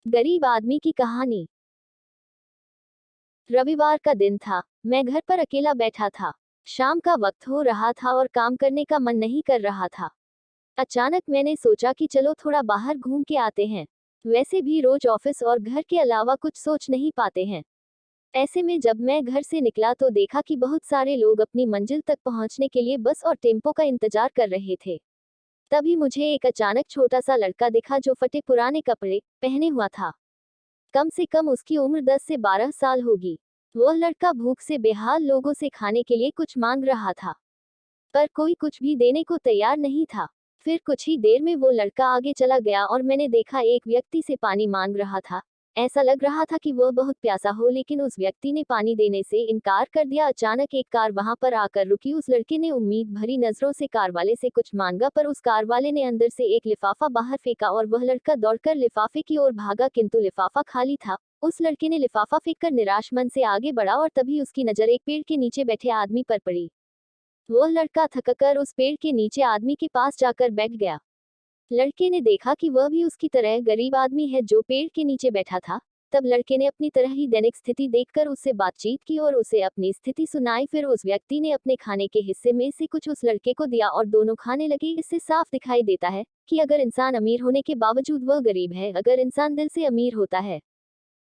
गरीब आदमी की कहानी। रविवार का दिन था। मैं घर पर अकेला बैठा था। शाम का वक्त हो रहा था और काम करने का मन नहीं कर रहा था। अचानक मैंने सोचा कि चलो थोड़ा बाहर घूम के आते हैं। वैसे भी रोज ऑफिस और घर के अलावा कुछ सोच नहीं पाते हैं। ऐसे में जब मैं घर से निकला तो देखा कि बहुत सारे लोग अपनी मंजिल तक पहुंचने के लिए बस और टेम्पो का इंतजार कर रहे थे। तभी मुझे एक अचानक छोटा सा लड़का दिखा जो फटे पुराने कपड़े पहने हुआ था। कम से कम उसकी उम्र 10 से 12 साल होगी। वह लड़का भूख से बेहाल लोगों से खाने के लिए कुछ मांग रहा था, पर कोई कुछ भी देने को तैयार नहीं था। फिर कुछ ही देर में वो लड़का आगे चला गया और मैंने देखा एक व्यक्ति से पानी मांग रहा था। ऐसा लग रहा था कि वह बहुत प्यासा हो, लेकिन उस व्यक्ति ने पानी देने से इनकार कर दिया। अचानक एक कार वहां पर आकर रुकी। उस लड़के ने उम्मीद भरी नजरों से कार वाले से कुछ मांगा, पर उस कार वाले ने अंदर से एक लिफाफा बाहर फेंका और वह लड़का दौड़कर लिफाफे की ओर भागा, किंतु लिफाफा खाली था। उस लड़के ने लिफाफा फेंककर निराश मन से आगे बढ़ा और तभी उसकी नजर एक पेड़ के नीचे बैठे आदमी पर पड़ी। वह लड़का थककर उस पेड़ के नीचे आदमी के पास जाकर बैठ गया। लड़के ने देखा कि वह भी उसकी तरह गरीब आदमी है जो पेड़ के नीचे बैठा था। तब लड़के ने अपनी तरह ही दैनिक स्थिति देखकर उससे बातचीत की और उसे अपनी स्थिति सुनाई। फिर उस व्यक्ति ने अपने खाने के हिस्से में से कुछ उस लड़के को दिया और दोनों खाने लगे। इससे साफ दिखाई देता है कि अगर इंसान अमीर होने के बावजूद वह गरीब है, अगर इंसान दिल से अमीर होता है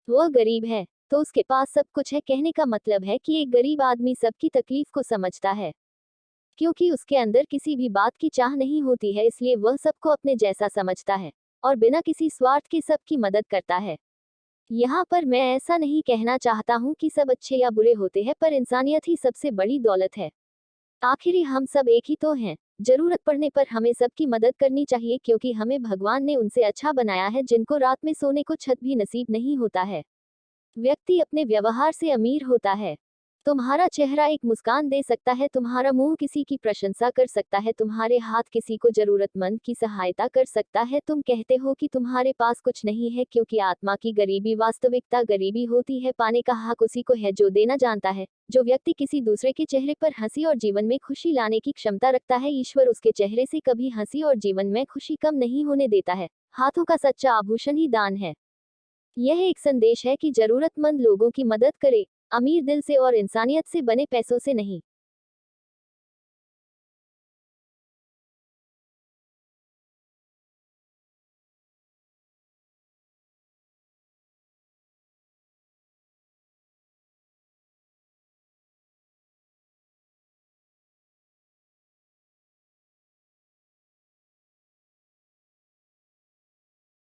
वह गरीब है, तो उसके पास सब कुछ है। कहने का मतलब है कि एक गरीब आदमी सबकी तकलीफ को समझता है, क्योंकि उसके अंदर किसी भी बात की चाह नहीं होती है, इसलिए वह सबको अपने जैसा समझता है और बिना किसी स्वार्थ के सबकी मदद करता है। यहाँ पर मैं ऐसा नहीं कहना चाहता हूँ कि सब अच्छे या बुरे होते हैं, पर इंसानियत ही सबसे बड़ी दौलत है। आखिर हम सब एक ही तो हैं। जरूरत पड़ने पर हमें सबकी मदद करनी चाहिए, क्योंकि हमें भगवान ने उनसे अच्छा बनाया है जिनको रात में सोने को छत भी नसीब नहीं होता है। व्यक्ति अपने व्यवहार से अमीर होता है। तुम्हारा चेहरा एक मुस्कान दे सकता है, तुम्हारा मुंह किसी की प्रशंसा कर सकता है, तुम्हारे हाथ किसी को जरूरतमंद की सहायता कर सकता है। तुम कहते हो कि तुम्हारे पास कुछ नहीं है, क्योंकि आत्मा की गरीबी वास्तविकता गरीबी होती है। पाने का हक उसी को है जो देना जानता है। जो व्यक्ति किसी दूसरे के चेहरे पर हंसी और जीवन में खुशी लाने की क्षमता रखता है, ईश्वर उसके चेहरे से कभी हंसी और जीवन में खुशी कम नहीं होने देता है। हाथों का सच्चा आभूषण ही दान है। यह एक संदेश है कि जरूरतमंद लोगों की मदद करें, अमीर दिल से और इंसानियत से बने पैसों से नहीं।